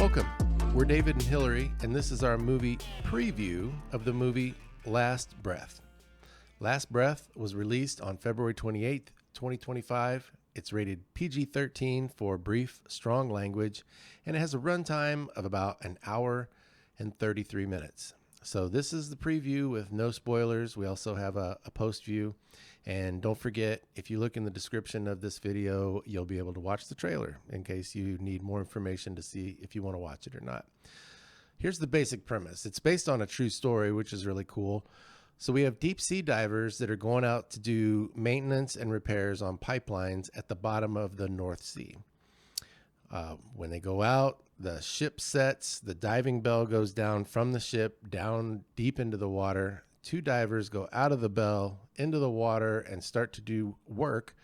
Welcome. We're David and Hillary, and this is our movie preview of the movie Last Breath. Last Breath was released on February 28th, 2025. It's rated PG-13 for brief, strong language, and it has a runtime of about an hour and 33 minutes. So this is the preview with no spoilers. We also have a post view. And don't forget, if you look in the description of this video, you'll be able to watch the trailer in case you need more information to see if you want to watch it or not. Here's the basic premise. It's based on a true story, which is really cool. So we have deep sea divers that are going out to do maintenance and repairs on pipelines at the bottom of the North Sea. When they go out, the ship sets, the diving bell goes down from the ship down deep into the water. Two divers go out of the bell into the water and start to do work.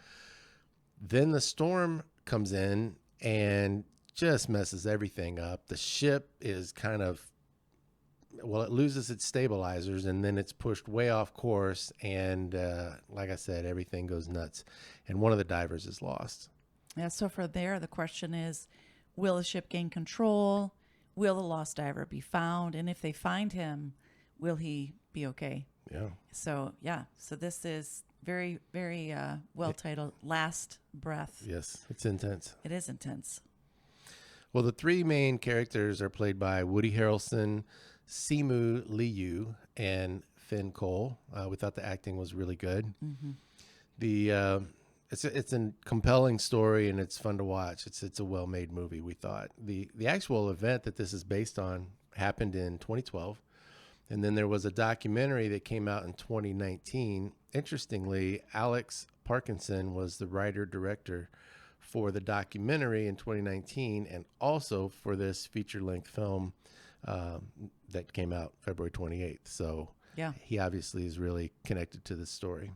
Then the storm comes in and just messes everything up. The ship is it loses its stabilizers and then it's pushed way off course. And like I said, everything goes nuts. And one of the divers is lost. Yeah, so for there, the question is, will the ship gain control? Will the lost diver be found? And if they find him, will he be okay? Yeah. So this is very, very well titled, Last Breath. Yes, it's intense. It is intense. Well, the three main characters are played by Woody Harrelson, Simu Liu, and Finn Cole. We thought the acting was really good. Mm-hmm. It's a compelling story and it's fun to watch. It's a well-made movie, we thought. The actual event that this is based on happened in 2012. And then there was a documentary that came out in 2019. Interestingly, Alex Parkinson was the writer-director for the documentary in 2019 and also for this feature-length film that came out February 28th. So yeah, he obviously is really connected to this story.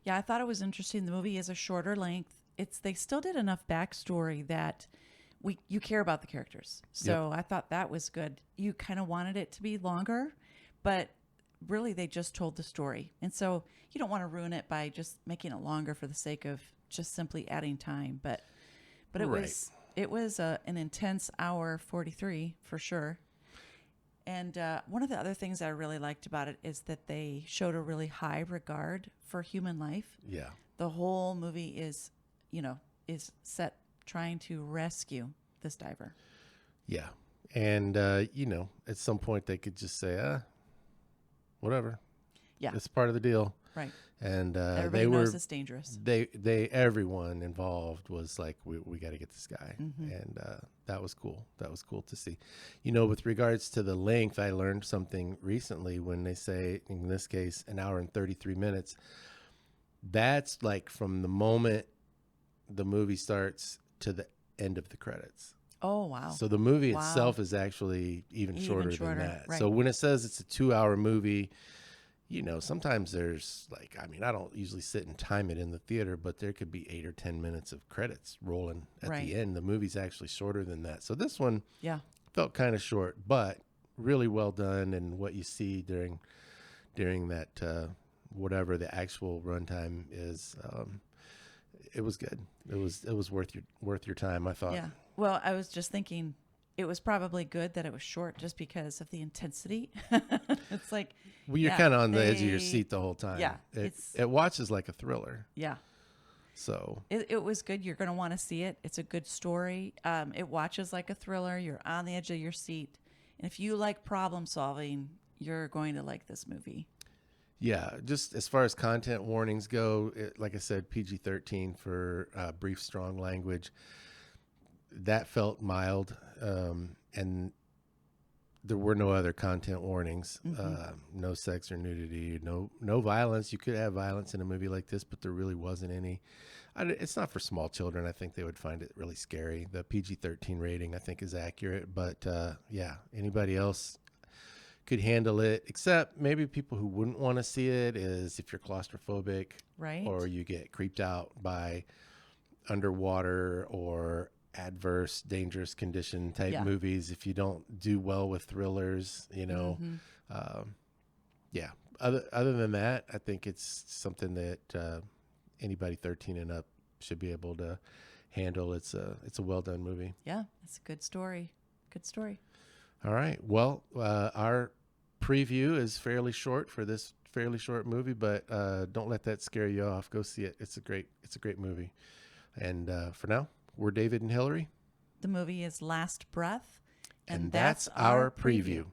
Yeah, I thought it was interesting. The movie is a shorter length. They still did enough backstory that you care about the characters. So yep. I thought that was good. You kind of wanted it to be longer, but really they just told the story. And so you don't want to ruin it by just making it longer for the sake of just simply adding time. But it was an intense hour 43 for sure. And one of the other things I really liked about it is that they showed a really high regard for human life. Yeah. The whole movie is set trying to rescue this diver. Yeah. And, at some point they could just say, whatever. Yeah. It's part of the deal. Right. And everybody knows it's dangerous. Everyone involved was like, we got to get this guy. Mm-hmm. And that was cool. That was cool to see. With regards to the length, I learned something recently when they say, in this case, an hour and 33 minutes. That's like from the moment the movie starts to the end of the credits. Oh, wow. So the movie itself is actually even shorter than that. Right. So when it says it's a 2-hour movie, sometimes there's I don't usually sit and time it in the theater, but there could be 8 or 10 minutes of credits rolling at the end. The movie's actually shorter than that. So this one felt kind of short, but really well done. And what you see during that, whatever the actual runtime is, it was good. It was worth your time, I thought. Yeah. Well, I was just thinking it was probably good that it was short just because of the intensity. It's like, well, you're kind of on the edge of your seat the whole time. Yeah. It watches like a thriller. Yeah. So it was good. You're going to want to see it. It's a good story. It watches like a thriller. You're on the edge of your seat. And if you like problem solving, you're going to like this movie. Yeah, just as far as content warnings go, like I said, PG-13 for brief, strong language. That felt mild, and there were no other content warnings. Mm-hmm. No sex or nudity, no violence. You could have violence in a movie like this, but there really wasn't any. It's not for small children. I think they would find it really scary. The PG-13 rating, I think, is accurate. But anybody else could handle it, except maybe people who wouldn't want to see it is if you're claustrophobic, right? Or you get creeped out by underwater or adverse, dangerous condition type movies. If you don't do well with thrillers, Mm-hmm. Other than that, I think it's something that anybody 13 and up should be able to handle. It's a well done movie. Yeah, it's a good story. Good story. All right. Well, our preview is fairly short for this fairly short movie, but don't let that scare you off. Go see it. It's a great movie. And for now, we're David and Hillary. The movie is Last Breath. And that's our preview.